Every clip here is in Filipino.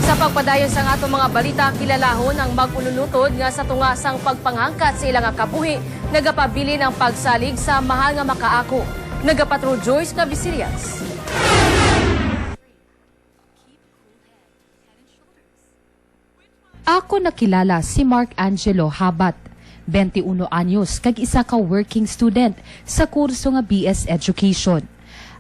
Sa pagpadayon sa atong mga balita, kilalahon ang mag-ululutod nga sa tungasang pagpangangkat sa ilang kabuhi, nagapabili ng pagsalig sa mahal nga makaako. Nagapatrol Joyce nga Visirias. Ako nakilala si Mark Angelo Habat, 21 anyos, kag isa ka working student sa kurso nga BS Education.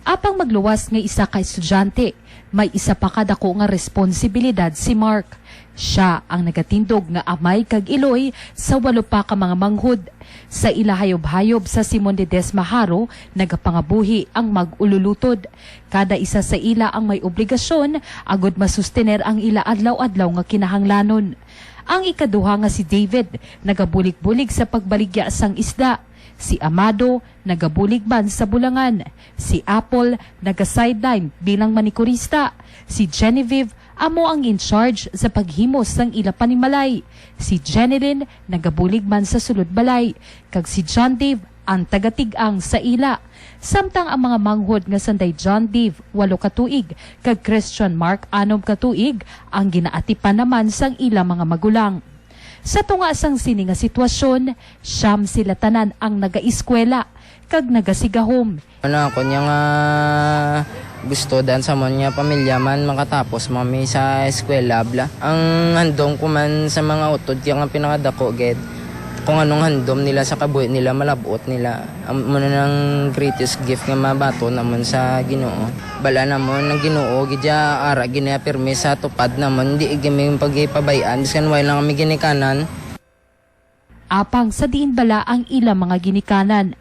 Apang magluwas nga isa ka estudyante, may isa pa kadako nga responsibilidad si Mark. Siya ang nagatindog nga amay kag iloy sa 8 pa ka mga manghud. Sa ilahayob-hayob sa Simon de Desmaharo, nagapangabuhi ang mag-ululutod. Kada isa sa ila ang may obligasyon, agod masustener ang ila adlaw-adlaw nga kinahanglanon. Ang ikaduha nga si David, nagabulig-bulig sa pagbaligya sang isda. Si Amado, nagabulig man sa Bulangan. Si Apple, naga-sideline bilang manikurista. Si Genevieve, amo ang in-charge sa paghimos ng ila panimalay. Si Jenilyn, nagabulig man sa sulod balay. Kag si John Dave, ang tagatig-ang sa ila. Samtang ang mga manghod nga sanday John Dave, 8 katuig, kag Christian Mark, 6 katuig, ang ginaatipan naman sang ila mga magulang. Sa tunga sang sini nga sitwasyon, siyam sila tanan ang naga-eskwela kag nagasigahom. Ako niya nga gusto dan sa mon niya pamilya man makatapos mami sa eskwela bla. Ang handom ko man sa mga utod kaya nga pinakadako ged. Kung anong handom nila sa kabuhi nila malabot nila. Muna ng greatest gift nga mabato naman sa Ginoo. Bala namon ng Ginoo gidya ara giniapirmi sa tupad namon di gimi pagipabayan biskan way lang kami ginikanan. Apang sa diin bala ang ila mga ginikanan.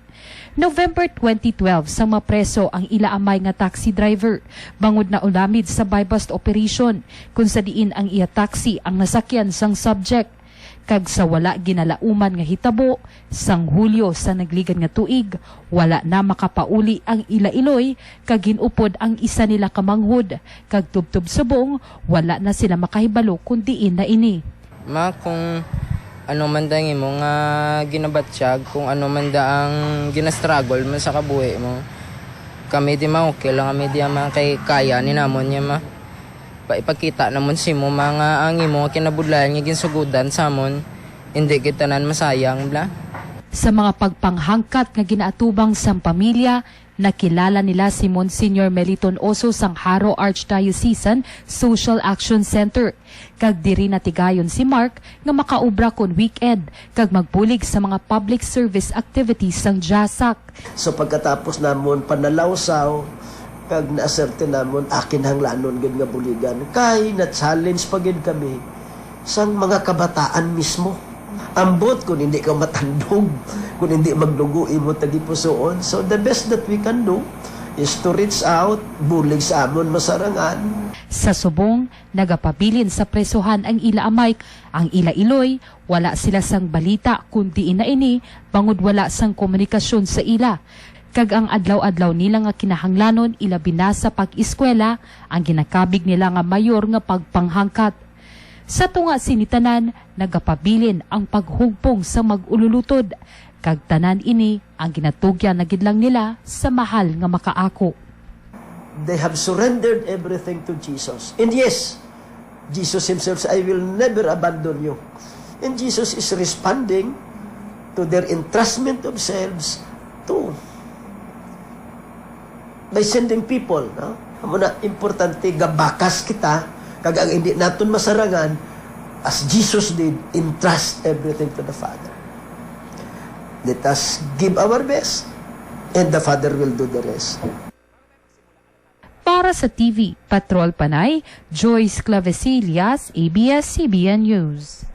November 2012, sa mapreso ang ila amay nga taxi driver. Bangod na ulamid sa buy-bust operation, kung sa diin ang iya taxi ang nasakyan sang subject. Kag sa wala ginalauman nga hitabo, sang Hulyo sa nagligan nga tuig, wala na makapauli ang ila iloy, kag ginupod ang isa nila kamanghod. Kag tubtub subong, wala na sila makahibalo kung diin na ini. Kung ano man da mo nga ginabatsyag, kung ano man da ang ginastruggle mo sa kabuhi mo. Kami di okay lang, kami di kay kaya ni namon niya ma. Ipakita namon si mo mga ang imo kinabudlayan nga ginsugudan sa amon. Hindi kita nan masayang bla. Sa mga pagpanghangkat nga ginaatubang sang pamilya, nakilala nila si Monsignor Meliton Oso sang Haro Archdiocesan Social Action Center. Kag diri natigayon si Mark nga makaubra kon weekend kag magbulig sa mga public service activities sang JASAC. So pagkatapos namon panalawsaw, kag naaserte namon akin hanglanon gid nga buligan. Kay na-challenge pa gid kami sang mga kabataan mismo. Ambot kung hindi ka matandog, kung hindi magdugo imo tagipusoon. So the best that we can do is to reach out, bulig sa amon masarangan. Sa subong, nagapabilin sa presuhan ang ila amay. Ang ila iloy, wala sila sang balita kundi ina ini, bangod wala sang komunikasyon sa ila. Kag ang adlaw-adlaw nila nga kinahanglanon ila binasa pag-eskwela, ang ginakabig nila nga mayor nga pagpanghangkat. Sa tunga sinitanan, nagapabilin ang paghugpong sa mag-ululutod. Kag tanan ini ang ginatugyan na gidlang nila sa mahal nga makaako. They have surrendered everything to Jesus. And yes, Jesus himself said, I will never abandon you. And Jesus is responding to their entrustment of selves to by sending people. No? Muna, importante, gabakas kita, kag ang hindi natin masarangan, as Jesus did, entrust everything to the Father. Let us give our best, and the Father will do the rest. Para sa TV, Patrol Panay, Joyce Clavecillas, ABS-CBN News.